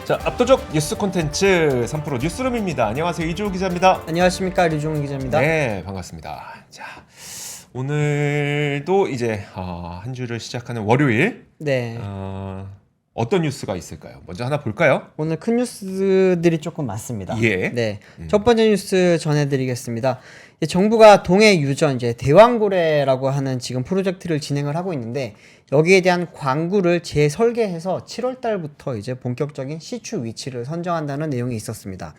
자, 압도적 뉴스 콘텐츠 3프로 뉴스룸입니다. 안녕하세요, 이주호 기자입니다. 안녕하십니까, 류종훈 기자입니다. 네, 반갑습니다. 자, 오늘도 이제 한 주를 시작하는 월요일. 네. 어떤 뉴스가 있을까요? 먼저 하나 볼까요? 오늘 큰 뉴스들이 조금 많습니다. 예. 네. 첫 번째 뉴스 전해드리겠습니다. 정부가 동해 유전 대왕고래라고 하는 지금 프로젝트를 진행을 하고 있는데, 여기에 대한 광구를 재설계해서 7월 달부터 이제 본격적인 시추 위치를 선정한다는 내용이 있었습니다.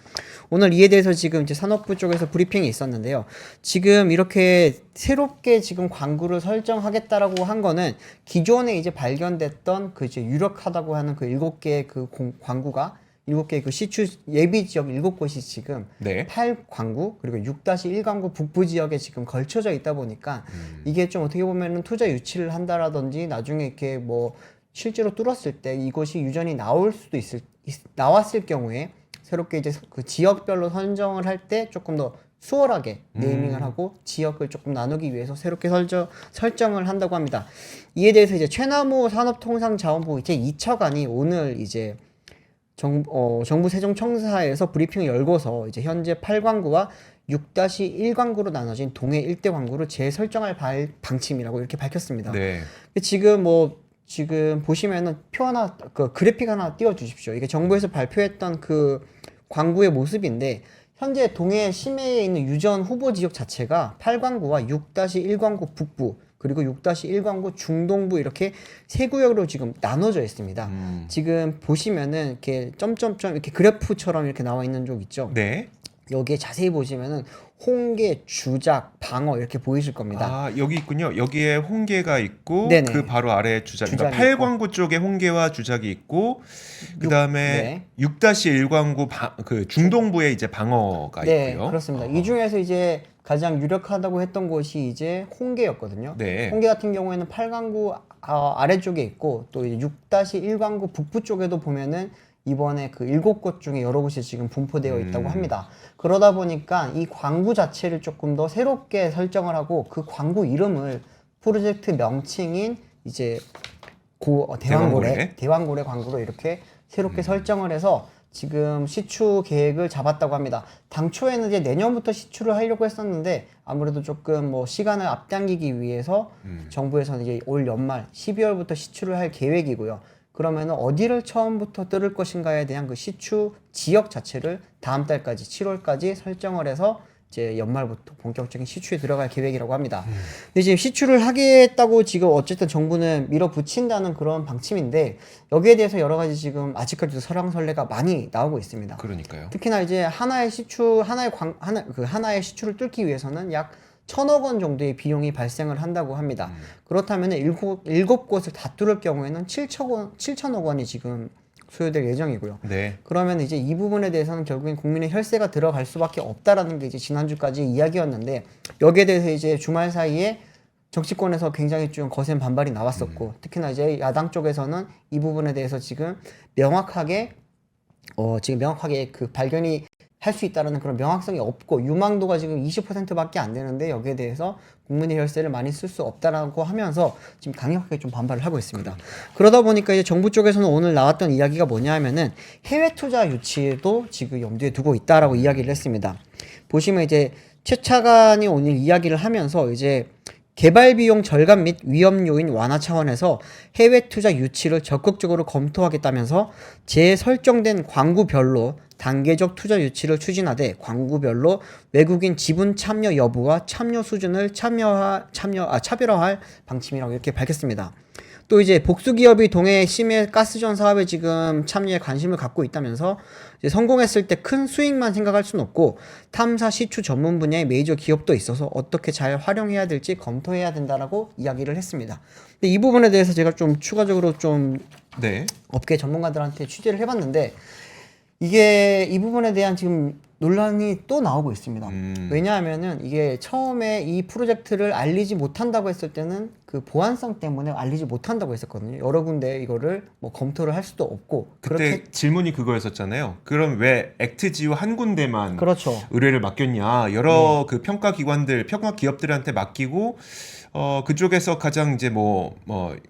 오늘 이에 대해서 지금 이제 산업부 쪽에서 브리핑이 있었는데요. 지금 이렇게 새롭게 지금 광구를 설정하겠다라고 한 거는 기존에 이제 발견됐던 그 이제 유력하다고 하는 그 7개의 그 광구가 7개의 그 시추 예비 지역 7곳이 지금 네. 8광구 그리고 6-1광구 북부 지역에 지금 걸쳐져 있다 보니까 이게 좀 어떻게 보면은 투자 유치를 한다라든지 나중에 이렇게 뭐 실제로 뚫었을 때 이곳이 유전이 나올 수도 나왔을 경우에 새롭게 이제 그 지역별로 선정을 할 때 조금 더 수월하게 네이밍을 하고 지역을 조금 나누기 위해서 새롭게 설정을 한다고 합니다. 이에 대해서 이제 최남호 산업통상자원부 이제 2차관이 오늘 이제 정부 세종청사에서 브리핑을 열고서 이제 현재 8광구와 6-1광구로 나눠진 동해 일대 광구를 재설정할 방침이라고 이렇게 밝혔습니다. 네. 지금 지금 보시면은 표 하나, 그 그래픽 하나 띄워주십시오. 이게 정부에서 발표했던 그 광구의 모습인데, 현재 동해 심해에 있는 유전 후보 지역 자체가 8광구와 6-1광구 북부, 그리고 6-1광구 중동부 이렇게 세 구역으로 지금 나눠져 있습니다. 지금 보시면은 이렇게 점점점 이렇게 그래프처럼 이렇게 나와 있는 쪽 있죠. 네. 여기에 자세히 보시면은 홍게, 주작, 방어 이렇게 보이실 겁니다. 아, 여기 있군요. 여기에 홍게가 있고 네네. 그 바로 아래에 주작. 그러니까 주작이 8광구 쪽에 홍게와 주작이 있고 그다음에 네. 6-1광구 그 중동부에 이제 방어가 네, 있고요. 그렇습니다. 이 중에서 이제 가장 유력하다고 했던 곳이 이제 홍게였거든요. 네. 홍게 같은 경우에는 8광구 아래쪽에 있고, 또 이제 6-1광구 북부 쪽에도 보면은 이번에 그 7곳 중에 여러 곳이 지금 분포되어 있다고 합니다. 그러다 보니까 이 광구 자체를 조금 더 새롭게 설정을 하고, 그 광구 이름을 프로젝트 명칭인 이제 대왕고래 광구로 이렇게 새롭게 설정을 해서 지금 시추 계획을 잡았다고 합니다. 당초에는 이제 내년부터 시추를 하려고 했었는데, 아무래도 조금 뭐 시간을 앞당기기 위해서 정부에서는 이제 올 연말 12월부터 시추를 할 계획이고요. 그러면은 어디를 처음부터 뚫을 것인가에 대한 그 시추 지역 자체를 다음 달까지 7월까지 설정을 해서 이제 연말부터 본격적인 시추에 들어갈 계획이라고 합니다. 근데 지금 시추를 하겠다고 지금 어쨌든 정부는 밀어붙인다는 그런 방침인데, 여기에 대해서 여러 가지 지금 아직까지도 설왕설래가 많이 나오고 있습니다. 그러니까요. 특히나 이제 하나의 시추를 뚫기 위해서는 약 1,000억 원 정도의 비용이 발생을 한다고 합니다. 그렇다면 일곱 곳을 다 뚫을 경우에는 7천억 원이 지금 소요될 예정이고요. 네. 그러면 이제 이 부분에 대해서는 결국엔 국민의 혈세가 들어갈 수밖에 없다라는 게 이제 지난주까지 이야기였는데, 여기에 대해서 이제 주말 사이에 정치권에서 굉장히 좀 거센 반발이 나왔었고, 특히나 이제 야당 쪽에서는 이 부분에 대해서 지금 명확하게 그 발견이 할 수 있다라는 그런 명확성이 없고, 유망도가 지금 20%밖에 안 되는데 여기에 대해서 국민의 혈세를 많이 쓸 수 없다라고 하면서 지금 강력하게 좀 반발을 하고 있습니다. 그러다 보니까 이제 정부 쪽에서는 오늘 나왔던 이야기가 뭐냐 하면은 해외 투자 유치도 지금 염두에 두고 있다라고 이야기를 했습니다. 보시면 이제 최 차관이 오늘 이야기를 하면서 이제 개발 비용 절감 및 위험 요인 완화 차원에서 해외 투자 유치를 적극적으로 검토하겠다면서 재설정된 광구별로 단계적 투자 유치를 추진하되, 광구별로 외국인 지분 참여 여부와 참여 수준을 차별화할 방침이라고 이렇게 밝혔습니다. 또 이제 복수기업이 동해 심해 가스전 사업에 지금 참여에 관심을 갖고 있다면서, 이제 성공했을 때 큰 수익만 생각할 수는 없고 탐사 시추 전문 분야의 메이저 기업도 있어서 어떻게 잘 활용해야 될지 검토해야 된다라고 이야기를 했습니다. 근데 이 부분에 대해서 제가 좀 추가적으로 좀 네. 업계 전문가들한테 취재를 해봤는데, 이게 이 부분에 대한 지금 논란이 또 나오고 있습니다. 왜냐하면은 이게 처음에 이 프로젝트를 알리지 못한다고 했을 때는 그 보안성 때문에 알리지 못한다고 했었거든요. 여러 군데 이거를 뭐 검토를 할 수도 없고. 그때 질문이 그거였었잖아요. 그럼 왜 액트지우 한 군데만 그렇죠. 의뢰를 맡겼냐? 여러 그 평가 기업들한테 맡기고 그쪽에서 가장 이제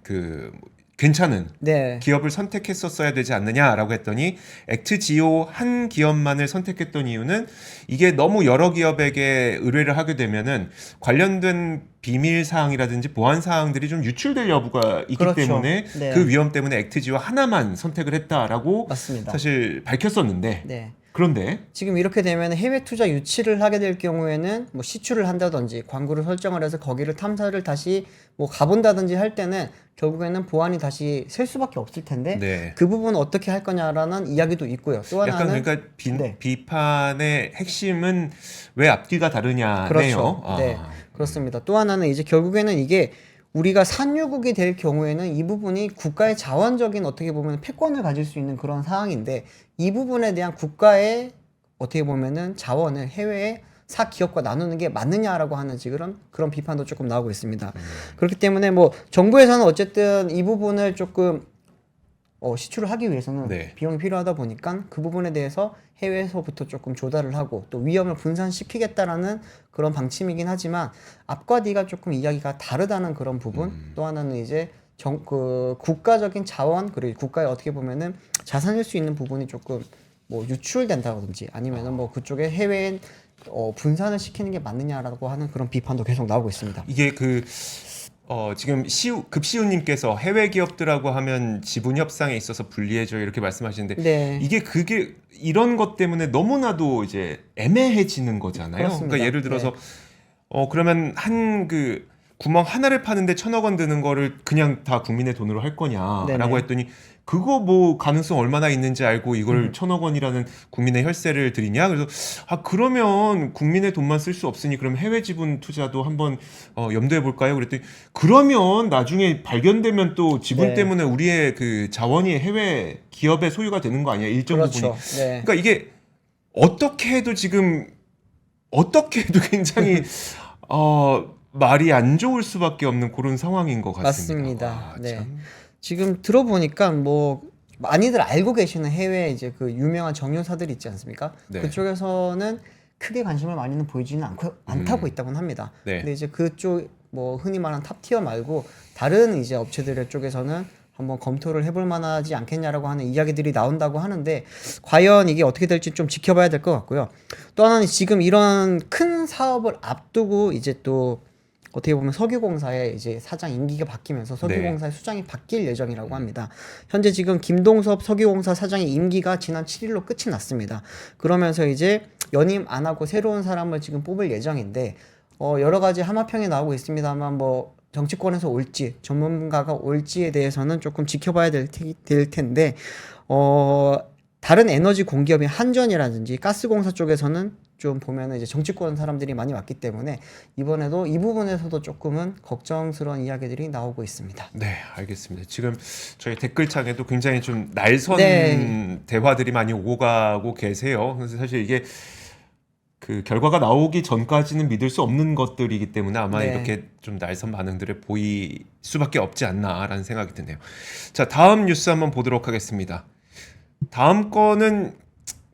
그 괜찮은 네. 기업을 선택했었어야 되지 않느냐라고 했더니 액트지오 한 기업만을 선택했던 이유는 이게 너무 여러 기업에게 의뢰를 하게 되면은 관련된 비밀 사항이라든지 보안 사항들이 좀 유출될 여부가 있기 그렇죠. 때문에 네. 그 위험 때문에 액트지오 하나만 선택을 했다라고 맞습니다. 사실 밝혔었는데 네. 그런데 지금 이렇게 되면 해외 투자 유치를 하게 될 경우에는 뭐 시추를 한다든지 광고를 설정을 해서 거기를 탐사를 다시 뭐 가본다든지 할 때는 결국에는 보안이 다시 셀 수밖에 없을 텐데 네. 그 부분은 어떻게 할 거냐라는 이야기도 있고요. 또 약간 하나는 그러니까 네. 비판의 핵심은 왜 앞뒤가 다르냐네요. 그렇죠. 아. 네, 그렇습니다. 또 하나는 이제 결국에는 이게 우리가 산유국이 될 경우에는 이 부분이 국가의 자원적인 어떻게 보면 패권을 가질 수 있는 그런 상황인데 이 부분에 대한 국가의 어떻게 보면은 자원을 해외에 사 기업과 나누는 게 맞느냐라고 하는 지금 그런 비판도 조금 나오고 있습니다. 그렇기 때문에 뭐 정부에서는 어쨌든 이 부분을 조금 시추를 하기 위해서는 네. 비용이 필요하다 보니까 그 부분에 대해서 해외에서부터 조금 조달을 하고 또 위험을 분산시키겠다라는 그런 방침이긴 하지만 앞과 뒤가 조금 이야기가 다르다는 그런 부분 또 하나는 이제 그 국가적인 자원 그리고 국가에 어떻게 보면은 자산일 수 있는 부분이 조금 뭐 유출된다든지 아니면은 뭐 그쪽에 해외에 분산을 시키는 게 맞느냐라고 하는 그런 비판도 계속 나오고 있습니다. 이게 지금 급시우님께서 해외 기업들하고 하면 지분 협상에 있어서 불리해져 이렇게 말씀하시는데 네. 그게 이런 것 때문에 너무나도 이제 애매해지는 거잖아요. 그렇습니다. 그러니까 예를 들어서 그러면 구멍 하나를 파는데 1,000억 원 드는 거를 그냥 다 국민의 돈으로 할 거냐라고 네네. 했더니 그거 뭐 가능성 얼마나 있는지 알고 이걸 1,000억 원이라는 국민의 혈세를 드리냐? 그래서 그러면 국민의 돈만 쓸 수 없으니 그럼 해외 지분 투자도 한번 염두해 볼까요? 그랬더니 그러면 나중에 발견되면 또 지분 네. 때문에 우리의 그 자원이 해외 기업의 소유가 되는 거 아니야? 일정 그렇죠. 부분이. 네. 그러니까 이게 어떻게 해도 굉장히 말이 안 좋을 수밖에 없는 그런 상황인 것 같습니다. 맞습니다. 네. 참. 지금 들어보니까 뭐 많이들 알고 계시는 해외 이제 그 유명한 정유사들 있지 않습니까? 네. 그쪽에서는 크게 관심을 많이는 보이지는 않다고 있다곤 합니다. 네. 근데 이제 그쪽 뭐 흔히 말하는 탑티어 말고 다른 이제 업체들 쪽에서는 한번 검토를 해볼 만하지 않겠냐라고 하는 이야기들이 나온다고 하는데 과연 이게 어떻게 될지 좀 지켜봐야 될 것 같고요. 또 하나는 지금 이런 큰 사업을 앞두고 이제 또 어떻게 보면 석유공사의 이제 사장 임기가 바뀌면서 석유공사의 수장이 바뀔 예정이라고 합니다. 현재 지금 김동섭 석유공사 사장의 임기가 지난 7일로 끝이 났습니다. 그러면서 이제 연임 안 하고 새로운 사람을 지금 뽑을 예정인데 여러 가지 하마평이 나오고 있습니다만 뭐 정치권에서 올지 전문가가 올지에 대해서는 조금 지켜봐야 될 텐데 다른 에너지 공기업인 한전이라든지 가스공사 쪽에서는 좀 보면은 이제 정치권 사람들이 많이 왔기 때문에 이번에도 이 부분에서도 조금은 걱정스러운 이야기들이 나오고 있습니다. 네, 알겠습니다. 지금 저희 댓글창에도 굉장히 좀 날선 네. 대화들이 많이 오고 가고 계세요. 그래서 사실 이게 그 결과가 나오기 전까지는 믿을 수 없는 것들이기 때문에 아마 네. 이렇게 좀 날선 반응들을 보일 수밖에 없지 않나라는 생각이 드네요. 자, 다음 뉴스 한번 보도록 하겠습니다. 다음 거는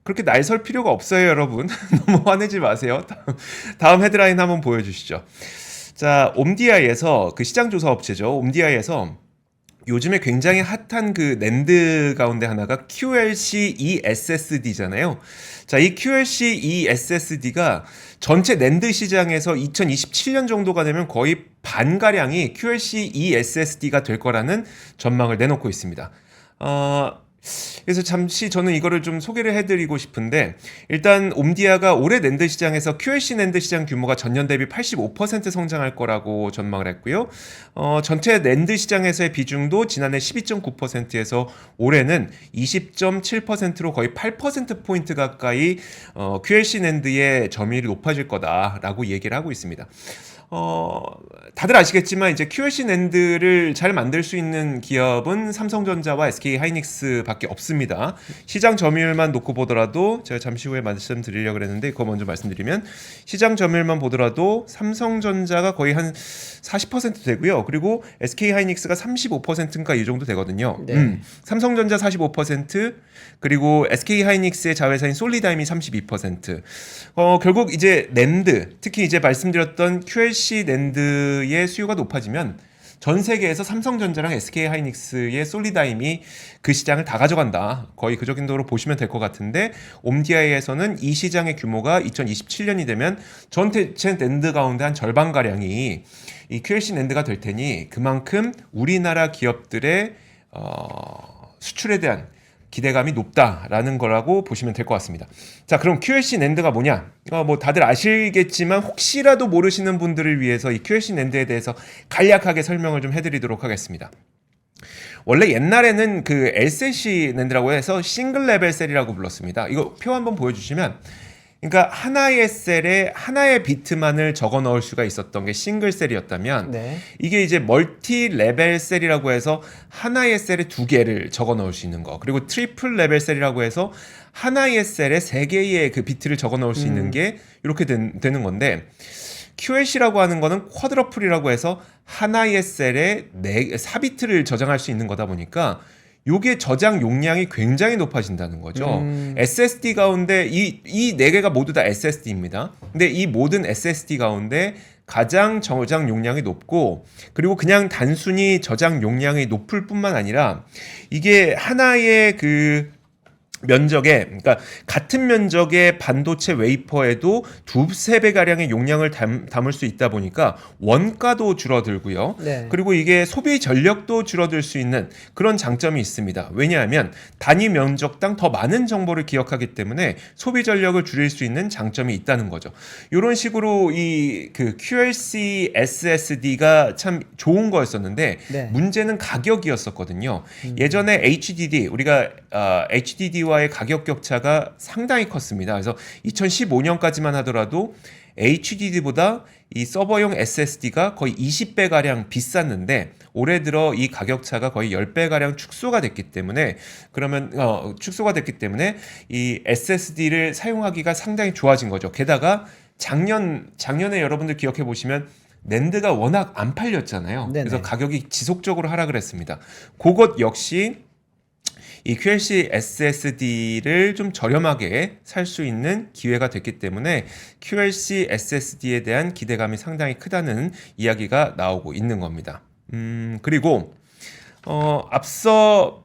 그렇게 날설 필요가 없어요, 여러분. 너무 화내지 마세요. 다음 헤드라인 한번 보여주시죠. 자, 옴디아이에서 그 시장 조사 업체죠. 옴디아이에서 요즘에 굉장히 핫한 그 낸드 가운데 하나가 QLC ESSD잖아요. 자, 이 QLC ESSD가 전체 낸드 시장에서 2027년 정도가 되면 거의 반가량이 QLC ESSD가 될 거라는 전망을 내놓고 있습니다. 그래서 잠시 저는 이거를 좀 소개를 해드리고 싶은데 일단 옴디아가 올해 낸드 시장에서 QLC 낸드 시장 규모가 전년 대비 85% 성장할 거라고 전망을 했고요. 전체 낸드 시장에서의 비중도 지난해 12.9%에서 올해는 20.7%로 거의 8%포인트 가까이 QLC 낸드의 점유율이 높아질 거다라고 얘기를 하고 있습니다. 다들 아시겠지만 이제 QLC 낸드를 잘 만들 수 있는 기업은 삼성전자와 SK 하이닉스밖에 없습니다. 시장 점유율만 놓고 보더라도 제가 잠시 후에 말씀드리려고 했는데 그거 먼저 말씀드리면 시장 점유율만 보더라도 삼성전자가 거의 한 40% 되고요. 그리고 SK 하이닉스가 35%인가 이 정도 되거든요. 네. 삼성전자 45% 그리고 SK 하이닉스의 자회사인 솔리다임이 32%. 결국 이제 낸드 특히 이제 말씀드렸던 QLC 낸드의 수요가 높아지면 전 세계에서 삼성전자랑 SK 하이닉스의 솔리다임이 그 시장을 다 가져간다. 거의 그 정도로 보시면 될 것 같은데 옴디아이에서는 이 시장의 규모가 2027년이 되면 전체 낸드 가운데 한 절반 가량이 이 QLC 낸드가 될 테니 그만큼 우리나라 기업들의 수출에 대한 기대감이 높다라는 거라고 보시면 될 것 같습니다. 자, 그럼 QLC 낸드가 뭐냐? 뭐 다들 아시겠지만 혹시라도 모르시는 분들을 위해서 이 QLC 낸드에 대해서 간략하게 설명을 좀 해드리도록 하겠습니다. 원래 옛날에는 그 LCC 낸드라고 해서 싱글 레벨 셀이라고 불렀습니다. 이거 표 한번 보여주시면, 그러니까 하나의 셀에 하나의 비트만을 적어 넣을 수가 있었던 게 싱글 셀이었다면 네. 이게 이제 멀티 레벨 셀이라고 해서 하나의 셀에 두 개를 적어 넣을 수 있는 거, 그리고 트리플 레벨 셀이라고 해서 하나의 셀에 세 개의 그 비트를 적어 넣을 수 있는 게 이렇게 되는 건데, QLC라고 하는 거는 쿼드러플이라고 해서 하나의 셀에 4비트를 저장할 수 있는 거다 보니까 요게 저장 용량이 굉장히 높아진다는 거죠. SSD 가운데 이 네 개가 모두 다 SSD입니다. 근데 이 모든 SSD 가운데 가장 저장 용량이 높고, 그리고 그냥 단순히 저장 용량이 높을 뿐만 아니라 이게 하나의 그 면적에, 그러니까 같은 면적의 반도체 웨이퍼에도 두세 배 가량의 용량을 담을 수 있다 보니까 원가도 줄어들고요. 네. 그리고 이게 소비 전력도 줄어들 수 있는 그런 장점이 있습니다. 왜냐하면 단위 면적당 더 많은 정보를 기억하기 때문에 소비 전력을 줄일 수 있는 장점이 있다는 거죠. 이런 식으로 이 그 QLC SSD가 참 좋은 거였었는데 네. 문제는 가격이었었거든요. 예전에 HDD, 우리가 HDD와의 가격 격차가 상당히 컸습니다. 그래서 2015년까지만 하더라도 HDD보다 이 서버용 SSD가 거의 20배 가량 비쌌는데 올해 들어 이 가격 차가 거의 10배 가량 축소가 됐기 때문에, 그러면 축소가 됐기 때문에 이 SSD를 사용하기가 상당히 좋아진 거죠. 게다가 작년에 여러분들 기억해 보시면 낸드가 워낙 안 팔렸잖아요. 네네. 그래서 가격이 지속적으로 하락을 했습니다. 그것 역시 이 QLC SSD를 좀 저렴하게 살 수 있는 기회가 됐기 때문에 QLC SSD에 대한 기대감이 상당히 크다는 이야기가 나오고 있는 겁니다. 그리고 앞서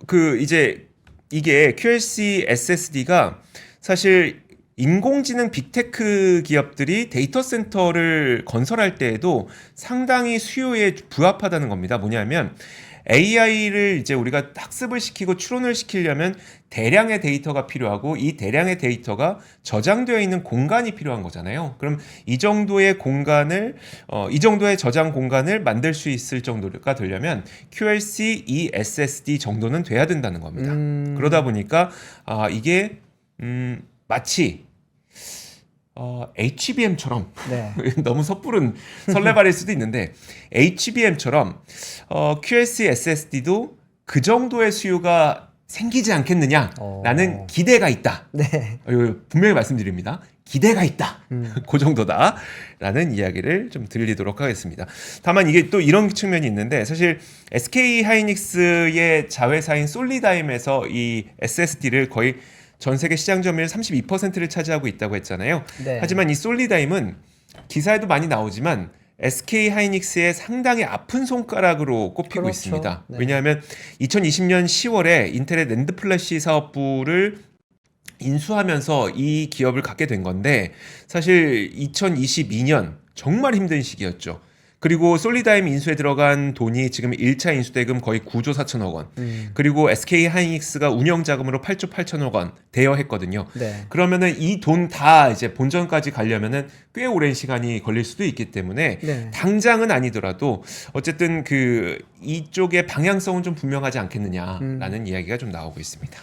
그 이제 이게 QLC SSD가 사실 인공지능 빅테크 기업들이 데이터 센터를 건설할 때에도 상당히 수요에 부합하다는 겁니다. 뭐냐면 AI를 이제 우리가 학습을 시키고 추론을 시키려면 대량의 데이터가 필요하고 이 대량의 데이터가 저장되어 있는 공간이 필요한 거잖아요. 그럼 이 정도의 공간을 이 정도의 저장 공간을 만들 수 있을 정도가 되려면 QLC ESSD 정도는 돼야 된다는 겁니다. 그러다 보니까 이게 마치 HBM처럼 네. 너무 섣부른 설레발일 수도 있는데 HBM처럼 QLC SSD도 그 정도의 수요가 생기지 않겠느냐라는 기대가 있다. 네. 분명히 말씀드립니다. 기대가 있다. 그 정도다라는 이야기를 좀 들리도록 하겠습니다. 다만 이게 또 이런 측면이 있는데, 사실 SK 하이닉스의 자회사인 솔리다임에서 이 SSD를 거의 전 세계 시장 점유율 32%를 차지하고 있다고 했잖아요. 네. 하지만 이 솔리다임은 기사에도 많이 나오지만 SK 하이닉스의 상당히 아픈 손가락으로 꼽히고 그렇죠. 있습니다. 네. 왜냐하면 2020년 10월에 인텔의 낸드 플래시 사업부를 인수하면서 이 기업을 갖게 된 건데, 사실 2022년 정말 힘든 시기였죠. 그리고 솔리다임 인수에 들어간 돈이 지금 1차 인수대금 거의 9조 4천억 원. 그리고 SK 하이닉스가 운영 자금으로 8조 8천억 원 대여했거든요. 네. 그러면은 이 돈 다 이제 본전까지 가려면은 꽤 오랜 시간이 걸릴 수도 있기 때문에 네. 당장은 아니더라도 어쨌든 그 이쪽의 방향성은 좀 분명하지 않겠느냐라는 이야기가 좀 나오고 있습니다.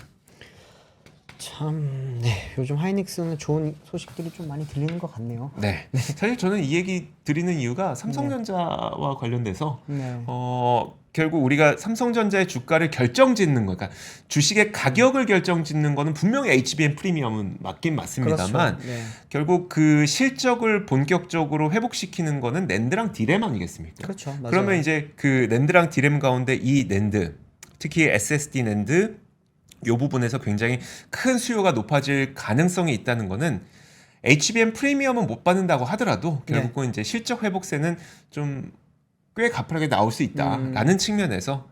참, 네. 요즘 하이닉스는 좋은 소식들이 좀 많이 들리는 것 같네요. 네. 사실 저는 이 얘기 드리는 이유가 삼성전자와 관련돼서 네. 결국 우리가 삼성전자의 주가를 결정짓는 거, 그러니까 주식의 가격을 결정짓는 거는 분명히 HBM 프리미엄은 맞긴 맞습니다만, 그렇죠. 네. 결국 그 실적을 본격적으로 회복시키는 거는 낸드랑 디램 아니겠습니까? 그렇죠. 맞아요. 그러면 이제 그 낸드랑 디램 가운데 이 낸드, 특히 SSD 낸드 이 부분에서 굉장히 큰 수요가 높아질 가능성이 있다는 거는 HBM 프리미엄은 못 받는다고 하더라도 결국은 이제 실적 회복세는 좀 꽤 가파르게 나올 수 있다라는 측면에서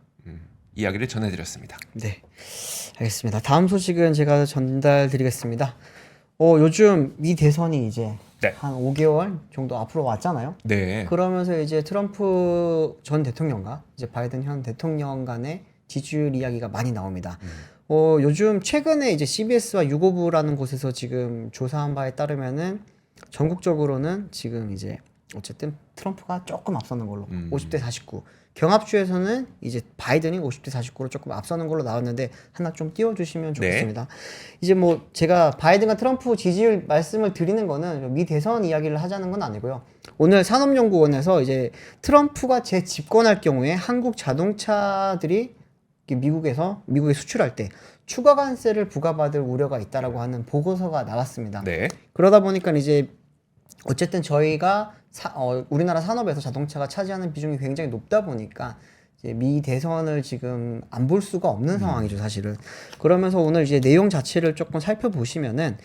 이야기를 전해드렸습니다. 네, 알겠습니다. 다음 소식은 제가 전달드리겠습니다. 요즘 미 대선이 이제 네. 한 5개월 정도 앞으로 왔잖아요. 네. 그러면서 이제 트럼프 전 대통령과 이제 바이든 현 대통령 간의 지지율 이야기가 많이 나옵니다. 요즘 최근에 이제 CBS와 유고부라는 곳에서 지금 조사한 바에 따르면은 전국적으로는 지금 이제 어쨌든 트럼프가 조금 앞서는 걸로 50대 49. 경합주에서는 이제 바이든이 50대 49로 조금 앞서는 걸로 나왔는데 하나 좀 띄워주시면 좋겠습니다. 이제 뭐 제가 바이든과 트럼프 지지율 말씀을 드리는 거는 미 대선 이야기를 하자는 건 아니고요. 오늘 산업연구원에서 이제 트럼프가 재집권할 경우에 한국 자동차들이 미국에 수출할 때 추가 관세를 부과받을 우려가 있다라고 하는 보고서가 나왔습니다. 네. 그러다 보니까 이제 어쨌든 저희가 우리나라 산업에서 자동차가 차지하는 비중이 굉장히 높다 보니까 이제 미 대선을 지금 안 볼 수가 없는 상황이죠, 사실은. 그러면서 오늘 이제 내용 자체를 조금 살펴보시면은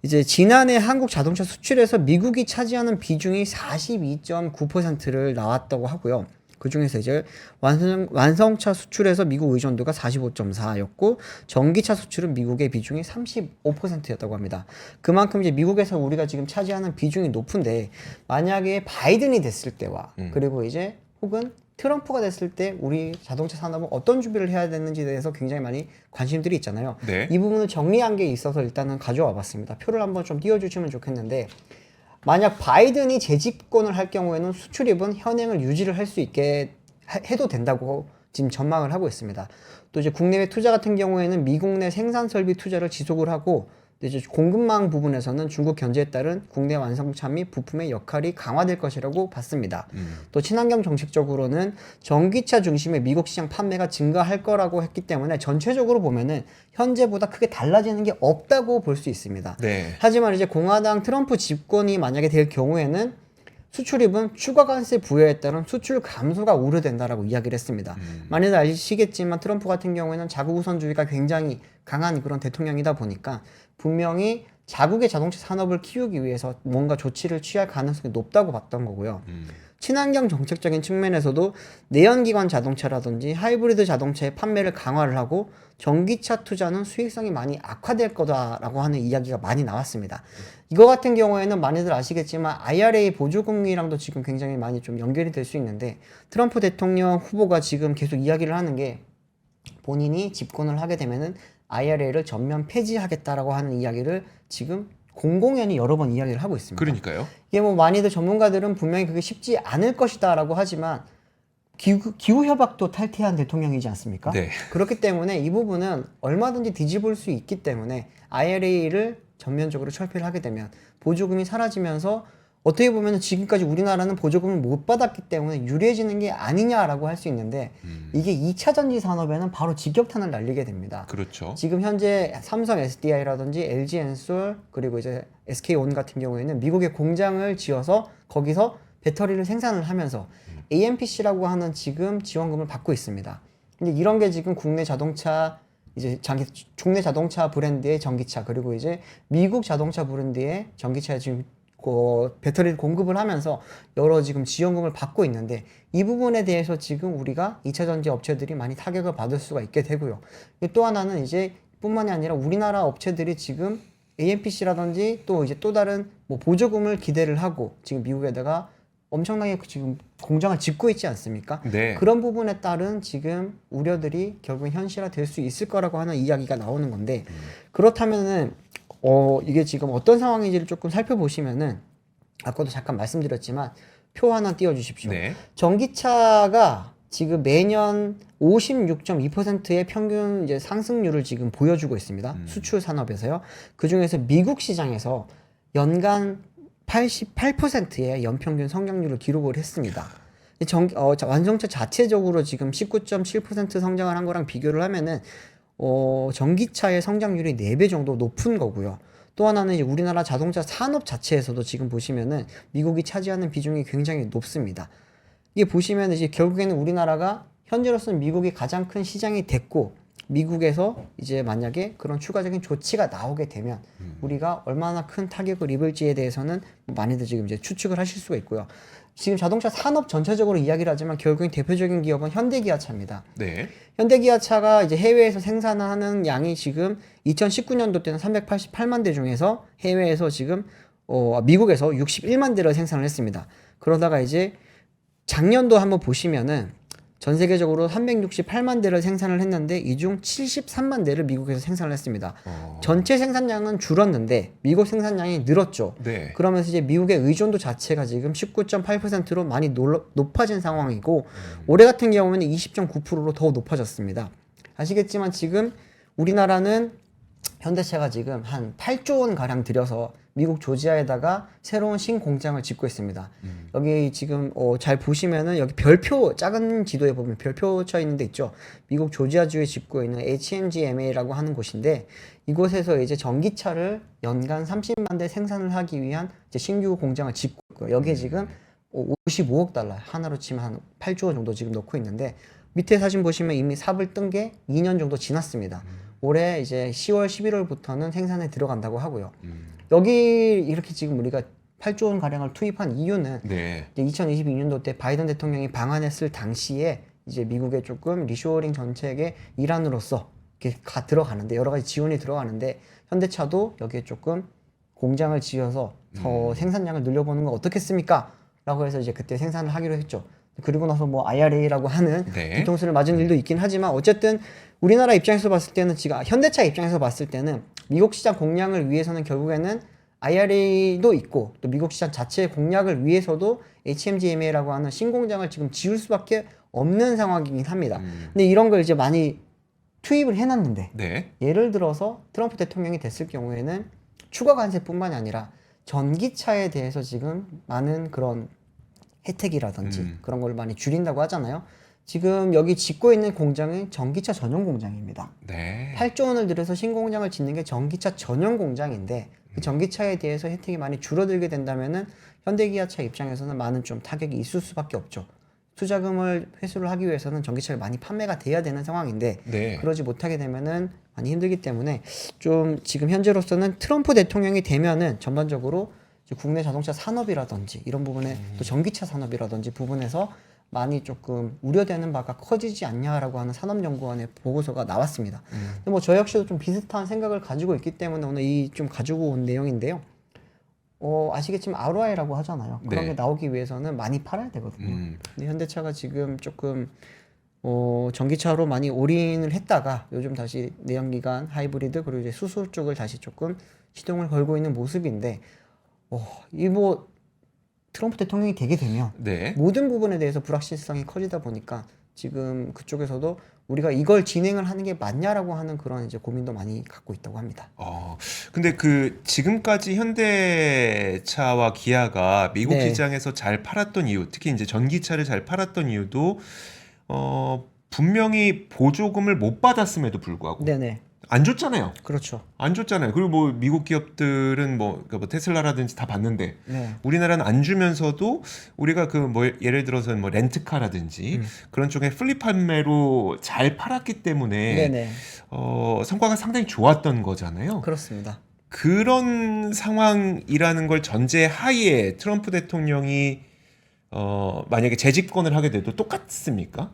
이제 지난해 한국 자동차 수출에서 미국이 차지하는 비중이 42.9%를 나왔다고 하고요. 그 중에서 이제 완성차 수출에서 미국 의존도가 45.4였고 전기차 수출은 미국의 비중이 35%였다고 합니다. 그만큼 이제 미국에서 우리가 지금 차지하는 비중이 높은데 만약에 바이든이 됐을 때와 그리고 이제 혹은 트럼프가 됐을 때 우리 자동차 산업은 어떤 준비를 해야 되는지에 대해서 굉장히 많이 관심들이 있잖아요. 네. 이 부분을 정리한 게 있어서 일단은 가져와 봤습니다. 표를 한번 좀 띄워주시면 좋겠는데 만약 바이든이 재집권을 할 경우에는 수출입은 현행을 유지를 할 수 있게 해도 된다고 지금 전망을 하고 있습니다. 또 이제 국내외 투자 같은 경우에는 미국 내 생산 설비 투자를 지속을 하고 이제 공급망 부분에서는 중국 견제에 따른 국내 완성차 및 부품의 역할이 강화될 것이라고 봤습니다. 또 친환경 정책적으로는 전기차 중심의 미국 시장 판매가 증가할 거라고 했기 때문에 전체적으로 보면은 현재보다 크게 달라지는 게 없다고 볼 수 있습니다. 네. 하지만 이제 공화당 트럼프 집권이 만약에 될 경우에는 수출입은 추가 관세 부여에 따른 수출 감소가 우려된다라고 이야기를 했습니다. 많이들 아시겠지만 트럼프 같은 경우에는 자국 우선주의가 굉장히 강한 그런 대통령이다 보니까 분명히 자국의 자동차 산업을 키우기 위해서 뭔가 조치를 취할 가능성이 높다고 봤던 거고요. 친환경 정책적인 측면에서도 내연기관 자동차라든지 하이브리드 자동차의 판매를 강화를 하고 전기차 투자는 수익성이 많이 악화될 거다라고 하는 이야기가 많이 나왔습니다. 이거 같은 경우에는 많이들 아시겠지만 IRA 보조금리랑도 지금 굉장히 많이 좀 연결이 될 수 있는데 트럼프 대통령 후보가 지금 계속 이야기를 하는 게 본인이 집권을 하게 되면은 IRA를 전면 폐지하겠다라고 하는 이야기를 지금 공공연히 여러 번 이야기를 하고 있습니다. 그러니까요. 이게 뭐 많이들 전문가들은 분명히 그게 쉽지 않을 것이다라고 하지만 기후 협약도 탈퇴한 대통령이지 않습니까? 네. 그렇기 때문에 이 부분은 얼마든지 뒤집을 수 있기 때문에 IRA를 전면적으로 철폐를 하게 되면 보조금이 사라지면서 어떻게 보면 지금까지 우리나라는 보조금을 못 받았기 때문에 유리해지는 게 아니냐라고 할 수 있는데 이게 2차 전지 산업에는 바로 직격탄을 날리게 됩니다. 그렇죠. 지금 현재 삼성 SDI라든지 LG 엔솔 그리고 이제 SK온 같은 경우에는 미국에 공장을 지어서 거기서 배터리를 생산을 하면서 AMPC라고 하는 지금 지원금을 받고 있습니다. 근데 이런 게 지금 국내 자동차 국내 자동차 브랜드의 전기차 그리고 이제 미국 자동차 브랜드의 전기차에 지금 배터리를 공급을 하면서 여러 지금 지원금을 받고 있는데 이 부분에 대해서 지금 우리가 2차 전지 업체들이 많이 타격을 받을 수가 있게 되고요. 또 하나는 이제 뿐만이 아니라 우리나라 업체들이 지금 AMPC라든지 또 이제 또 다른 뭐 보조금을 기대를 하고 지금 미국에다가 엄청나게 지금 공장을 짓고 있지 않습니까? 네. 그런 부분에 따른 지금 우려들이 결국 현실화될 수 있을 거라고 하는 이야기가 나오는 건데 그렇다면은 이게 지금 어떤 상황인지를 조금 살펴보시면은 아까도 잠깐 말씀드렸지만 표 하나 띄워주십시오. 네. 전기차가 지금 매년 56.2%의 평균 이제 상승률을 지금 보여주고 있습니다. 수출 산업에서요. 그 중에서 미국 시장에서 연간 88%의 연평균 성장률을 기록을 했습니다. 완성차 자체적으로 지금 19.7% 성장을 한 거랑 비교를 하면은 전기차의 성장률이 4배 정도 높은 거고요. 또 하나는 이제 우리나라 자동차 산업 자체에서도 지금 보시면은 미국이 차지하는 비중이 굉장히 높습니다. 이게 보시면 이제 결국에는 우리나라가 현재로서는 미국이 가장 큰 시장이 됐고 미국에서 이제 만약에 그런 추가적인 조치가 나오게 되면 우리가 얼마나 큰 타격을 입을지에 대해서는 많이들 지금 이제 추측을 하실 수가 있고요. 지금 자동차 산업 전체적으로 이야기를 하지만 결국엔 대표적인 기업은 현대기아차입니다. 네. 현대기아차가 이제 해외에서 생산하는 양이 지금 2019년도 때는 388만 대 중에서 해외에서 지금 미국에서 61만 대를 생산을 했습니다. 그러다가 이제 작년도 한번 보시면은 전 세계적으로 368만 대를 생산을 했는데 이 중 73만 대를 미국에서 생산을 했습니다. 전체 생산량은 줄었는데 미국 생산량이 늘었죠. 네. 그러면서 이제 미국의 의존도 자체가 지금 19.8%로 많이 높아진 상황이고 올해 같은 경우에는 20.9%로 더 높아졌습니다. 아시겠지만 지금 우리나라는 현대차가 지금 한 8조 원 가량 들여서 미국 조지아에다가 새로운 신공장을 짓고 있습니다. 여기 지금 잘 보시면은 여기 별표 작은 지도에 보면 별표 쳐 있는 데 있죠. 미국 조지아주에 짓고 있는 HMGMA라고 하는 곳인데 이곳에서 이제 전기차를 연간 30만 대 생산을 하기 위한 이제 신규 공장을 짓고 있고요. 여기에 지금 55억 달러 하나로 치면 한 8조 원 정도 지금 넣고 있는데 밑에 사진 보시면 이미 삽을 뜬 게 2년 정도 지났습니다. 올해 이제 10월, 11월부터는 생산에 들어간다고 하고요. 여기 이렇게 지금 우리가 8조 원 가량을 투입한 이유는 네. 이제 2022년도 때 바이든 대통령이 방한했을 당시에 이제 미국의 조금 리쇼어링 정책의 일환으로서 이렇게 들어가는데 여러 가지 지원이 들어가는데 현대차도 여기에 조금 공장을 지어서 더 생산량을 늘려보는 건 어떻겠습니까? 라고 해서 이제 그때 생산을 하기로 했죠. 그리고 나서 뭐 IRA라고 하는 네. 뒤통수를 맞은 일도 있긴 하지만 어쨌든 우리나라 입장에서 봤을 때는 지금 현대차 입장에서 봤을 때는 미국 시장 공략을 위해서는 결국에는 IRA도 있고 또 미국 시장 자체의 공략을 위해서도 HMGMA라고 하는 신공장을 지금 지을 수밖에 없는 상황이긴 합니다. 근데 이런 걸 이제 많이 투입을 해놨는데 네. 예를 들어서 트럼프 대통령이 됐을 경우에는 추가 관세뿐만이 아니라 전기차에 대해서 지금 많은 그런 혜택이라든지 그런 걸 많이 줄인다고 하잖아요. 지금 여기 짓고 있는 공장은 전기차 전용 공장입니다. 네. 8조 원을 들여서 신공장을 짓는 게 전기차 전용 공장인데 그 전기차에 대해서 혜택이 많이 줄어들게 된다면은 현대기아차 입장에서는 많은 좀 타격이 있을 수밖에 없죠. 투자금을 회수를 하기 위해서는 전기차가 많이 판매가 돼야 되는 상황인데 네. 그러지 못하게 되면은 많이 힘들기 때문에 좀 지금 현재로서는 트럼프 대통령이 되면은 전반적으로 국내 자동차 산업이라든지 이런 부분에 또 전기차 산업이라든지 부분에서 많이 조금 우려되는 바가 커지지 않냐라고 하는 산업연구원의 보고서가 나왔습니다. 근데 뭐 저 역시도 좀 비슷한 생각을 가지고 있기 때문에 오늘 이 좀 가지고 온 내용인데요. 아시겠지만 ROI라고 하잖아요. 그런 네. 게 나오기 위해서는 많이 팔아야 되거든요. 근데 현대차가 지금 조금 전기차로 많이 올인을 했다가 요즘 다시 내연기관, 하이브리드 그리고 이제 수소 쪽을 다시 조금 시동을 걸고 있는 모습인데 이 뭐 트럼프 대통령이 되게 되면 네. 모든 부분에 대해서 불확실성이 커지다 보니까 지금 그쪽에서도 우리가 이걸 진행을 하는 게 맞냐라고 하는 그런 이제 고민도 많이 갖고 있다고 합니다. 근데 그 지금까지 현대차와 기아가 미국 네. 시장에서 잘 팔았던 이유, 특히 이제 전기차를 잘 팔았던 이유도 분명히 보조금을 못 받았음에도 불구하고 네네. 안 줬잖아요. 그렇죠. 안 줬잖아요. 그리고 뭐 미국 기업들은 그러니까 뭐 테슬라라든지 다 받는데 네. 우리나라는 안 주면서도 우리가 그 뭐 예를 들어서 뭐 렌트카라든지 그런 쪽에 플립 판매로 잘 팔았기 때문에 네네. 성과가 상당히 좋았던 거잖아요. 그렇습니다. 그런 상황이라는 걸 전제하에 트럼프 대통령이 만약에 재집권을 하게 돼도 똑같습니까?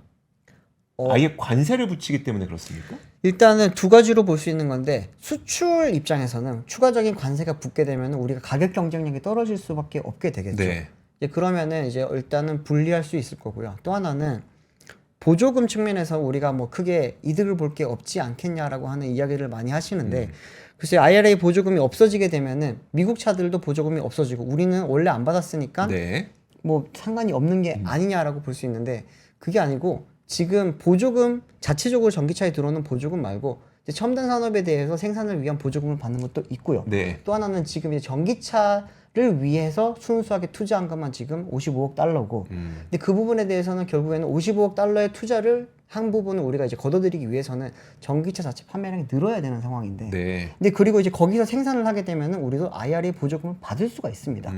아예 관세를 붙이기 때문에 그렇습니까? 일단은 두 가지로 볼 수 있는 건데 수출 입장에서는 추가적인 관세가 붙게 되면 우리가 가격 경쟁력이 떨어질 수밖에 없게 되겠죠. 네. 이제 그러면은 이제 일단은 불리할 수 있을 거고요. 또 하나는 보조금 측면에서 우리가 뭐 크게 이득을 볼 게 없지 않겠냐라고 하는 이야기를 많이 하시는데 글쎄 IRA 보조금이 없어지게 되면은 미국 차들도 보조금이 없어지고 우리는 원래 안 받았으니까 네. 뭐 상관이 없는 게 아니냐라고 볼 수 있는데 그게 아니고 지금 보조금 자체적으로 전기차에 들어오는 보조금 말고 이제 첨단 산업에 대해서 생산을 위한 보조금을 받는 것도 있고요. 네. 또 하나는 지금 이제 전기차를 위해서 순수하게 투자한 것만 지금 55억 달러고 근데 그 부분에 대해서는 결국에는 55억 달러의 투자를 한 부분을 우리가 이제 걷어들이기 위해서는 전기차 자체 판매량이 늘어야 되는 상황인데 네. 근데 그리고 이제 거기서 생산을 하게 되면은 우리도 IRA 보조금을 받을 수가 있습니다.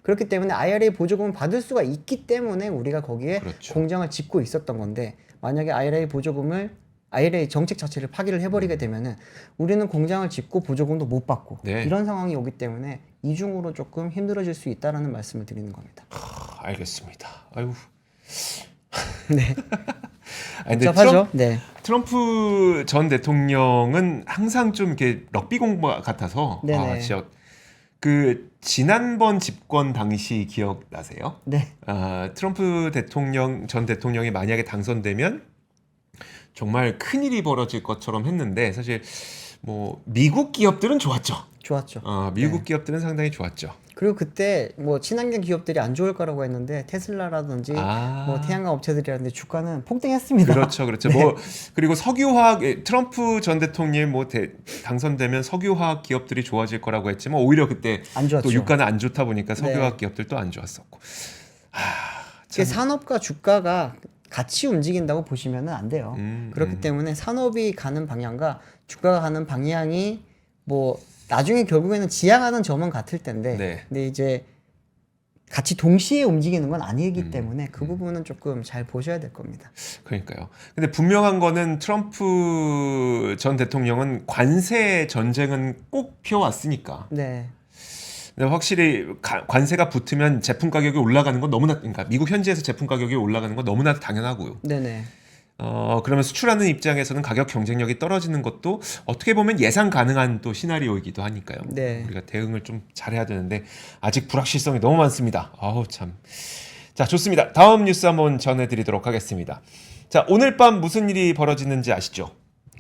그렇기 때문에 IRA 보조금을 받을 수가 있기 때문에 우리가 거기에 그렇죠. 공장을 짓고 있었던 건데 만약에 IRA 보조금을 아예 정책 자체를 파기를 해버리게 되면은 우리는 공장을 짓고 보조금도 못 받고 네. 이런 상황이 오기 때문에 이중으로 조금 힘들어질 수 있다라는 말씀을 드리는 겁니다. 알겠습니다. 아유. 네, 아니, 근데 복잡하죠. 네, 트럼프 전 대통령은 항상 좀 이렇게 럭비 공부 같아서 네네. 진짜 그 지난번 집권 당시 기억나세요? 네, 트럼프 전 대통령이 만약에 당선되면 정말 큰일이 벌어질 것처럼 했는데 사실 뭐 미국 기업들은 좋았죠. 좋았죠. 미국 네. 기업들은 상당히 좋았죠. 그리고 그때 뭐 친환경 기업들이 안 좋을 거라고 했는데 테슬라라든지 뭐 태양광 업체들이라든지 주가는 폭등했습니다. 그렇죠, 그렇죠. 네. 뭐 그리고 석유화학 트럼프 전 대통령이 뭐 당선되면 석유화학 기업들이 좋아질 거라고 했지만 오히려 그때 안 좋았죠. 또 유가는 안 좋다 보니까 네. 석유화학 기업들도 안 좋았었고. 이게 산업과 주가가 같이 움직인다고 보시면 안 돼요. 그렇기 때문에 산업이 가는 방향과 주가가 가는 방향이 뭐 나중에 결국에는 지향하는 점은 같을 텐데, 네. 근데 이제 같이 동시에 움직이는 건 아니기 때문에 그 부분은 조금 잘 보셔야 될 겁니다. 그러니까요. 근데 분명한 거는 트럼프 전 대통령은 관세 전쟁은 꼭 피워왔으니까. 네, 근데 확실히 관세가 붙으면 제품 가격이 올라가는 건 너무나, 그러니까 미국 현지에서 제품 가격이 올라가는 건 너무나 당연하고요. 네네. 그러면 수출하는 입장에서는 가격 경쟁력이 떨어지는 것도 어떻게 보면 예상 가능한 또 시나리오이기도 하니까요. 네. 우리가 대응을 좀 잘해야 되는데 아직 불확실성이 너무 많습니다. 아우 참. 자, 좋습니다. 다음 뉴스 한번 전해드리도록 하겠습니다. 자, 오늘 밤 무슨 일이 벌어지는지 아시죠?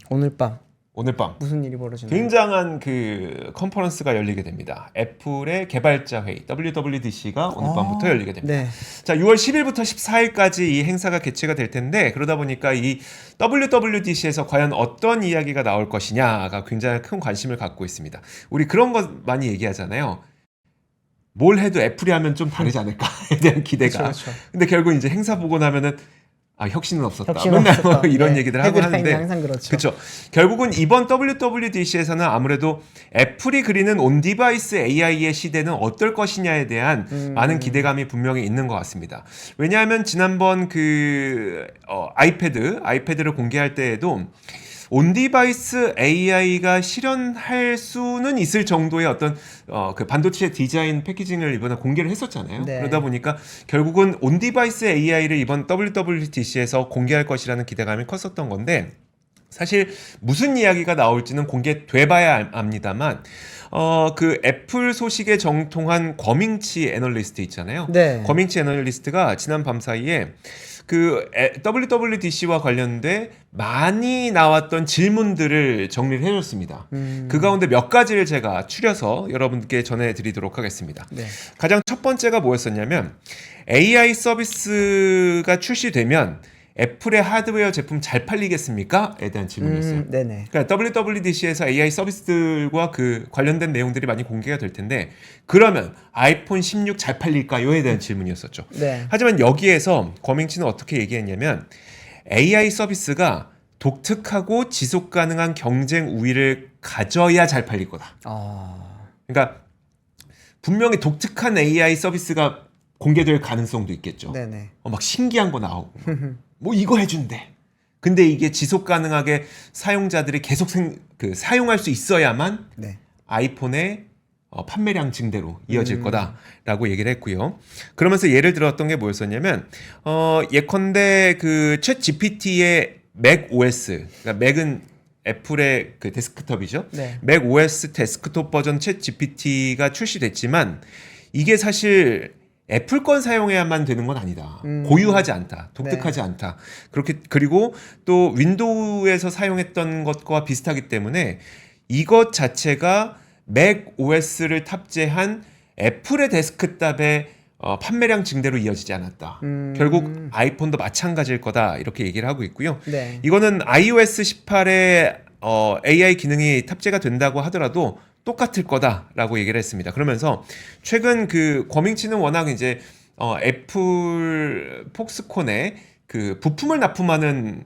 오늘 밤 오늘 밤 무슨 일이 벌어지나요? 굉장한 그 컨퍼런스가 열리게 됩니다. 애플의 개발자 회의 WWDC가 오늘 밤부터 열리게 됩니다. 네. 자, 6월 10일부터 14일까지 이 행사가 개최가 될 텐데 그러다 보니까 이 WWDC에서 과연 어떤 이야기가 나올 것이냐가 굉장히 큰 관심을 갖고 있습니다. 우리 그런 거 많이 얘기하잖아요. 뭘 해도 애플이 하면 좀 다르지 않을까에 대한 기대가. 그렇죠. 근데 결국 이제 행사 보고 나면은 혁신은 없었다. 혁신은 맨날 없었다. 뭐 이런 네. 얘기들 하고 헤드라인이 하는데 항상 그렇죠. 그렇죠. 결국은 이번 WWDC에서는 아무래도 애플이 그리는 온디바이스 AI의 시대는 어떨 것이냐에 대한 많은 기대감이 분명히 있는 것 같습니다. 왜냐하면 지난번 그 아이패드를 공개할 때에도 온디바이스 AI가 실현할 수는 있을 정도의 어떤 그 반도체 디자인 패키징을 이번에 공개를 했었잖아요. 네. 그러다 보니까 결국은 온디바이스 AI를 이번 WWDC에서 공개할 것이라는 기대감이 컸었던 건데 사실 무슨 이야기가 나올지는 공개돼봐야 압니다만 그 애플 소식에 정통한 거밍치 애널리스트 있잖아요. 네. 거밍치 애널리스트가 지난 밤 사이에 그 WWDC와 관련돼 많이 나왔던 질문들을 정리를 해줬습니다. 그 가운데 몇 가지를 제가 추려서 여러분께 전해드리도록 하겠습니다. 네. 가장 첫 번째가 뭐였었냐면 AI 서비스가 출시되면 애플의 하드웨어 제품 잘 팔리겠습니까? 에 대한 질문이었어요. 네네. 그러니까 WWDC에서 AI 서비스들과 그 관련된 내용들이 많이 공개가 될 텐데 그러면 아이폰 16 잘 팔릴까요?에 대한 질문이었었죠. 네. 하지만 여기에서 거밍치는 어떻게 얘기했냐면 AI 서비스가 독특하고 지속 가능한 경쟁 우위를 가져야 잘 팔릴 거다. 그러니까 분명히 독특한 AI 서비스가 공개될 가능성도 있겠죠. 네네. 막 신기한 거 나오고 뭐 이거 해준대. 근데 이게 지속 가능하게 사용자들이 계속 사용할 수 있어야만 네. 아이폰의 판매량 증대로 이어질 거다라고 얘기를 했고요. 그러면서 예를 들었던 게 뭐였었냐면 예컨대 그 챗 GPT의 맥 OS, 그러니까 맥은 애플의 그 데스크톱이죠. 네. 맥 OS 데스크톱 버전 챗 GPT가 출시됐지만 이게 사실 애플 건 사용해야만 되는 건 아니다. 고유하지 않다. 독특하지 않다. 그리고 또 윈도우에서 사용했던 것과 비슷하기 때문에 이것 자체가 맥 OS를 탑재한 애플의 데스크탑의 판매량 증대로 이어지지 않았다. 결국 아이폰도 마찬가지일 거다. 이렇게 얘기를 하고 있고요. 네. 이거는 iOS 18에 AI 기능이 탑재가 된다고 하더라도 똑같을 거다라고 얘기를 했습니다. 그러면서 최근 그 거밍치는 워낙 이제 애플 폭스콘에 그 부품을 납품하는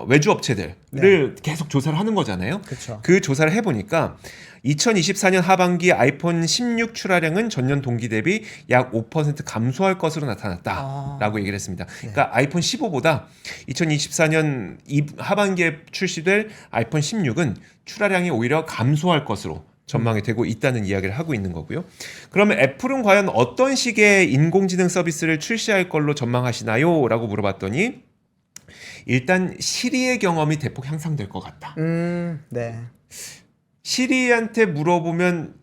외주 업체들을 계속 조사를 하는 거잖아요. 그렇죠. 그 조사를 해보니까 2024년 하반기 아이폰 16 출하량은 전년 동기 대비 약 5% 감소할 것으로 나타났다라고 얘기를 했습니다. 그러니까 아이폰 15보다 2024년 하반기에 출시될 아이폰 16은 출하량이 오히려 감소할 것으로 전망이 되고 있다는 이야기를 하고 있는 거고요. 그러면 애플은 과연 어떤 식의 인공지능 서비스를 출시할 걸로 전망하시나요? 라고 물어봤더니 일단 시리의 경험이 대폭 향상될 것 같다. 네. 시리한테 물어보면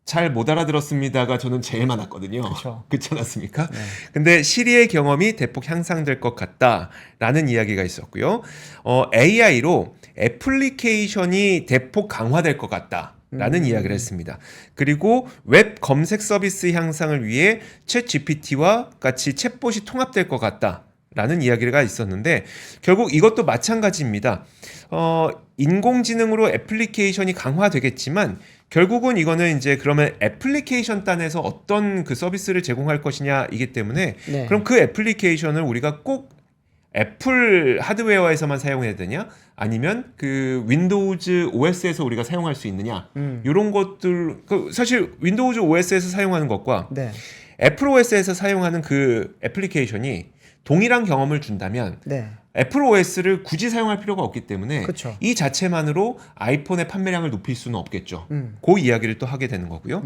잘 못 알아들었습니다가 저는 제일 많았거든요. 그쵸. 그렇지 않았습니까? 네. 근데 시리의 경험이 대폭 향상될 것 같다라는 이야기가 있었고요. AI로 애플리케이션이 대폭 강화될 것 같다라는 이야기를 했습니다. 그리고 웹 검색 서비스 향상을 위해 챗 GPT와 같이 챗봇이 통합될 것 같다라는 이야기가 있었는데 결국 이것도 마찬가지입니다. 인공지능으로 애플리케이션이 강화되겠지만 결국은 이거는 이제 그러면 애플리케이션 단에서 어떤 그 서비스를 제공할 것이냐이기 때문에 네. 그럼 그 애플리케이션을 우리가 꼭 애플 하드웨어에서만 사용해야 되냐? 아니면 그 윈도우즈 OS에서 우리가 사용할 수 있느냐? 이런 것들 사실 윈도우즈 OS에서 사용하는 것과 네. 애플 OS에서 사용하는 그 애플리케이션이 동일한 경험을 준다면 네. 애플 OS를 굳이 사용할 필요가 없기 때문에 그쵸. 이 자체만으로 아이폰의 판매량을 높일 수는 없겠죠. 음. 그 이야기를 또 하게 되는 거고요.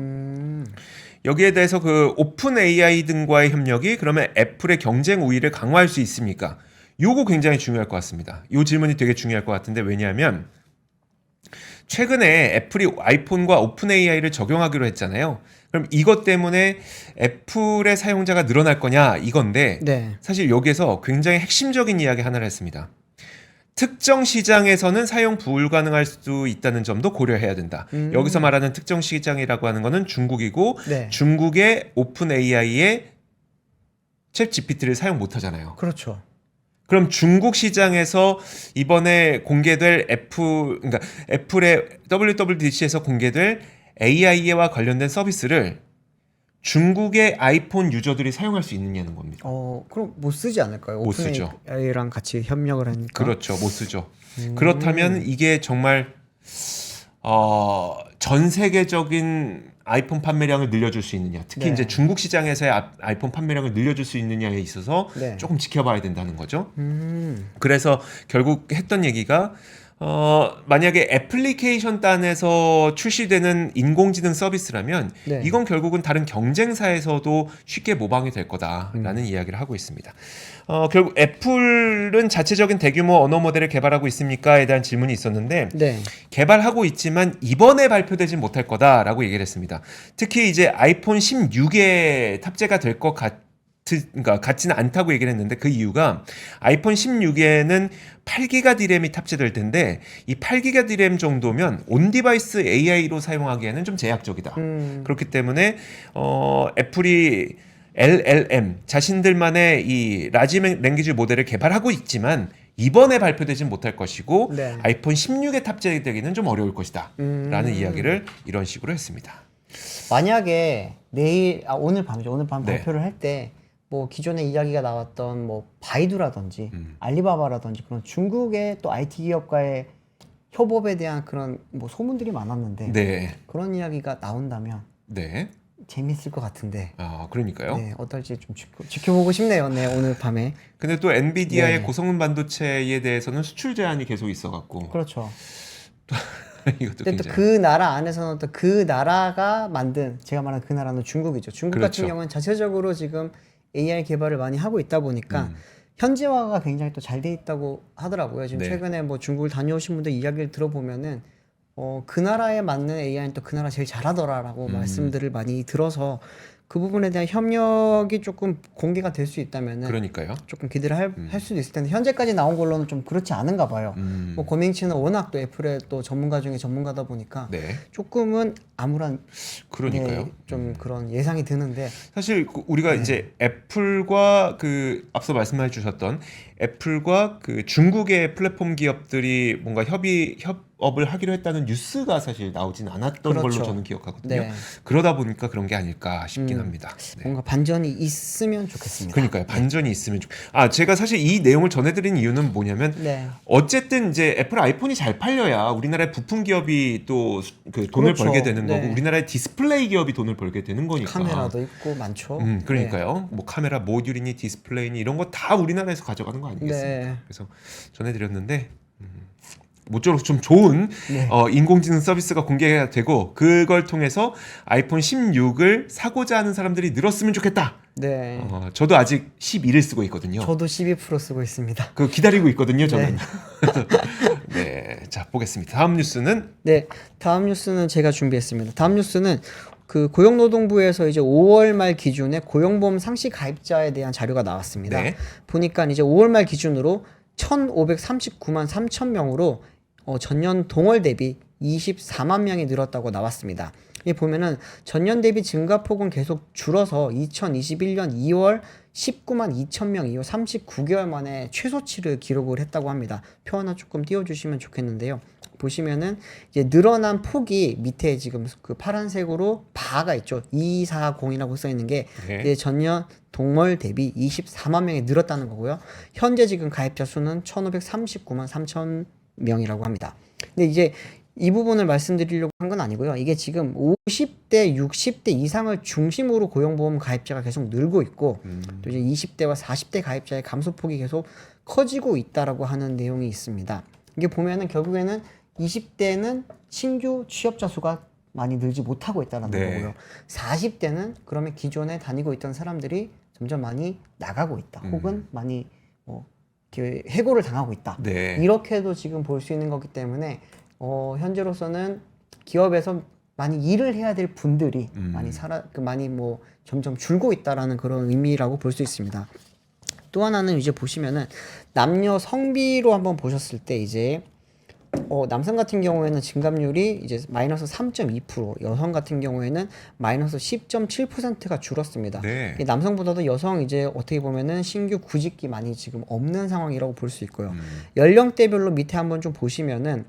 여기에 대해서 그 오픈 AI 등과의 협력이 그러면 애플의 경쟁 우위를 강화할 수 있습니까? 요거 굉장히 중요할 것 같습니다. 이 질문이 되게 중요할 것 같은데 왜냐하면 최근에 애플이 아이폰과 오픈 AI를 적용하기로 했잖아요. 그럼 이것 때문에 애플의 사용자가 늘어날 거냐 이건데 네. 사실 여기에서 굉장히 핵심적인 이야기 하나를 했습니다. 특정 시장에서는 사용 불가능할 수 있다는 점도 고려해야 된다. 여기서 말하는 특정 시장이라고 하는 거는 중국이고 네. 중국의 오픈 AI의 챗 GPT를 사용 못 하잖아요. 그렇죠. 그럼 중국 시장에서 이번에 공개될 그러니까 애플의 WWDC에서 공개될 AI와 관련된 서비스를 중국의 아이폰 유저들이 사용할 수 있느냐는 겁니다. 그럼 못 쓰지 않을까요? 못 쓰죠. 오픈 AI랑 같이 협력을 하니까. 그렇죠. 못 쓰죠. 그렇다면 이게 정말 전 세계적인 아이폰 판매량을 늘려줄 수 있느냐, 특히 네. 이제 중국 시장에서의 아이폰 판매량을 늘려줄 수 있느냐에 있어서 네. 조금 지켜봐야 된다는 거죠. 그래서 결국 했던 얘기가 만약에 애플리케이션 단에서 출시되는 인공지능 서비스라면 네. 이건 결국은 다른 경쟁사에서도 쉽게 모방이 될 거다라는 이야기를 하고 있습니다. 결국 애플은 자체적인 대규모 언어 모델을 개발하고 있습니까에 대한 질문이 있었는데 네. 개발하고 있지만 이번에 발표되진 못할 거다라고 얘기를 했습니다. 특히 이제 아이폰 16에 탑재가 될 것 그러니까 같지는 않다고 얘기를 했는데 그 이유가 아이폰 16에는 8기가 D램이 탑재될 텐데 이 8기가 D램 정도면 온 디바이스 AI로 사용하기에는 좀 제약적이다. 그렇기 때문에 애플이 LLM 자신들만의 이 라지 랭귀지 모델을 개발하고 있지만 이번에 발표되진 못할 것이고 네. 아이폰 16에 탑재되기는 좀 어려울 것이다 라는 이야기를 이런 식으로 했습니다. 만약에 오늘 밤이죠. 오늘 밤 네. 발표를 할 때 뭐 기존에 이야기가 나왔던 뭐 바이두라든지 알리바바라든지 그런 중국의 또 IT 기업과의 협업에 대한 그런 뭐 소문들이 많았는데 네. 그런 이야기가 나온다면 네. 재밌을 것 같은데 그러니까요. 네, 어떨지 좀 지켜보고 싶네요. 네, 오늘 밤에. 근데 또 엔비디아의 네. 고성능 반도체에 대해서는 수출 제한이 계속 있어갖고 그렇죠. 이것도 근데 또 굉장히 그 나라 안에서는 또 그 나라가 만든 제가 말한 그 나라는 중국이죠. 중국 그렇죠. 같은 경우는 자체적으로 지금 AI 개발을 많이 하고 있다 보니까 현지화가 굉장히 또 잘 돼 있다고 하더라고요. 지금 네. 최근에 뭐 중국을 다녀오신 분들 이야기를 들어보면은 그 나라에 맞는 AI는 또 그 나라 제일 잘하더라라고 말씀들을 많이 들어서 그 부분에 대한 협력이 조금 공개가 될 수 있다면은 그러니까요. 조금 기대를 할 수도 있을 텐데 현재까지 나온 걸로는 좀 그렇지 않은가 봐요. 뭐 고맹치는 워낙 또 애플의 또 전문가 중에 전문가다 보니까 네. 조금은 암울한 그러니까요. 좀 그런 예상이 드는데 사실 우리가 이제 애플과 그 앞서 말씀해 주셨던 애플과 그 중국의 플랫폼 기업들이 뭔가 협업을 하기로 했다는 뉴스가 사실 나오진 않았던 그렇죠. 걸로 저는 기억하거든요. 네. 그러다 보니까 그런 게 아닐까 싶긴 합니다. 네. 뭔가 반전이 있으면 좋겠습니다. 그러니까요. 반전이 있으면 제가 사실 이 내용을 전해드린 이유는 뭐냐면 네. 어쨌든 이제 애플 아이폰이 잘 팔려야 우리나라의 부품 기업이 또 그 돈을 그렇죠. 벌게 되는 거고 네. 우리나라의 디스플레이 기업이 돈을 벌게 되는 거니까. 카메라도 있고 많죠. 그러니까요. 뭐 카메라 모듈이니 디스플레이니 이런 거 다 우리나라에서 가져가는 거 아니겠습니까? 네. 그래서 전해드렸는데 모쪼록 좀 좋은 네. 인공지능 서비스가 공개가 되고 그걸 통해서 아이폰 16을 사고자 하는 사람들이 늘었으면 좋겠다. 네. 저도 아직 11을 쓰고 있거든요. 저도 12 프로 쓰고 있습니다. 그 기다리고 있거든요, 저는. 네, 자 보겠습니다. 다음 뉴스는 네, 다음 뉴스는 제가 준비했습니다. 다음 뉴스는 그 고용노동부에서 이제 5월 말 기준에 고용보험 상시 가입자에 대한 자료가 나왔습니다. 네. 보니까 이제 5월 말 기준으로 1,539만 3천 명으로 전년 동월 대비 24만 명이 늘었다고 나왔습니다. 이 보면은 전년 대비 증가폭은 계속 줄어서 2021년 2월 19만 2천 명 이후 39개월 만에 최소치를 기록을 했다고 합니다. 표 하나 조금 띄워주시면 좋겠는데요. 보시면은 이제 늘어난 폭이 밑에 지금 그 파란색으로 바가 있죠. 240이라고 써 있는 게 네. 이제 전년 동월 대비 24만 명이 늘었다는 거고요. 현재 지금 가입자 수는 1,539만 3천 명이라고 합니다. 근데 이제 이 부분을 말씀드리려고 한 건 아니고요. 이게 지금 50대, 60대 이상을 중심으로 고용보험 가입자가 계속 늘고 있고 또 이제 20대와 40대 가입자의 감소폭이 계속 커지고 있다라고 하는 내용이 있습니다. 이게 보면은 결국에는 20대는 신규 취업자 수가 많이 늘지 못하고 있다는 네. 거고요. 40대는 그러면 기존에 다니고 있던 사람들이 점점 많이 나가고 있다. 혹은 많이 이렇게 해고를 당하고 있다. 네. 이렇게도 지금 볼 수 있는 거기 때문에 현재로서는 기업에서 많이 일을 해야 될 분들이 많이 뭐 점점 줄고 있다라는 그런 의미라고 볼 수 있습니다. 또 하나는 이제 보시면은 남녀 성비로 한번 보셨을 때 이제 남성 같은 경우에는 증감률이 이제 마이너스 3.2%, 여성 같은 경우에는 마이너스 10.7%가 줄었습니다. 네. 이 남성보다도 여성 이제 어떻게 보면은 신규 구직기 많이 지금 없는 상황이라고 볼 수 있고요. 연령대별로 밑에 한번 좀 보시면은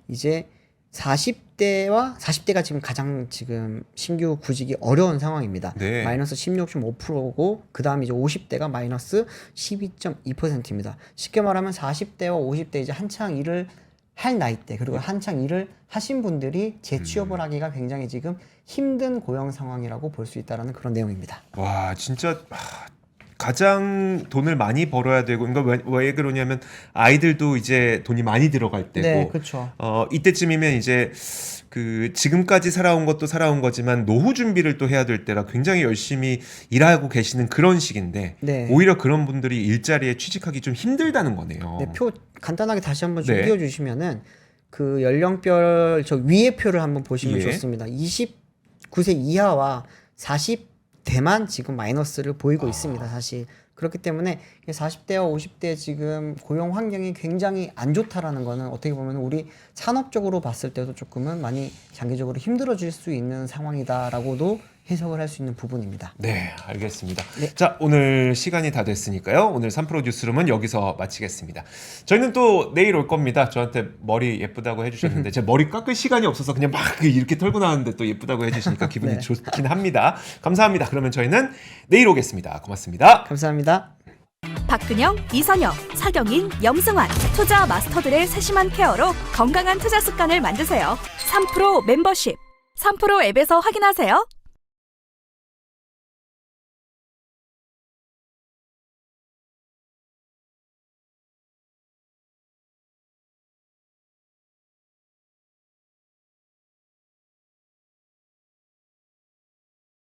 이제 40대가 지금 가장 지금 신규 구직이 어려운 상황입니다. 네. 마이너스 16.5%고 그 다음 이제 50대가 마이너스 12.2%입니다. 쉽게 말하면 40대와 50대 이제 한창 일을 할 나이대 그리고 한창 일을 하신 분들이 재취업을 하기가 굉장히 지금 힘든 고용 상황이라고 볼 수 있다는 그런 내용입니다. 와 진짜 가장 돈을 많이 벌어야 되고 그러니까 왜 그러냐면 아이들도 이제 돈이 많이 들어갈 때고 네, 그렇죠. 이때쯤이면 이제 그 지금까지 살아온 것도 살아온 거지만 노후 준비를 또 해야 될 때라 굉장히 열심히 일하고 계시는 그런 시기인데 네. 오히려 그런 분들이 일자리에 취직하기 좀 힘들다는 거네요. 네, 표 간단하게 다시 한번 좀 네. 띄워주시면은 그 연령별 저 위에 표를 한번 보시면 예. 좋습니다. 29세 이하와 40대만 지금 마이너스를 보이고 있습니다. 사실 그렇기 때문에 40대와 50대 지금 고용 환경이 굉장히 안 좋다라는 거는 어떻게 보면 우리 산업적으로 봤을 때도 조금은 많이 장기적으로 힘들어질 수 있는 상황이다라고도 해석을 할 수 있는 부분입니다. 네, 알겠습니다. 네. 자, 오늘 시간이 다 됐으니까요. 오늘 3프로 뉴스룸은 여기서 마치겠습니다. 저희는 또 내일 올 겁니다. 저한테 머리 예쁘다고 해주셨는데 제 머리 깎을 시간이 없어서 그냥 막 이렇게 털고 나왔는데 또 예쁘다고 해주시니까 기분이 네. 좋긴 합니다. 감사합니다. 그러면 저희는 내일 오겠습니다. 고맙습니다. 감사합니다. 박근영, 이선영, 사경인, 염승환 투자 마스터들의 세심한 케어로 건강한 투자 습관을 만드세요. 3프로 멤버십 3프로 앱에서 확인하세요.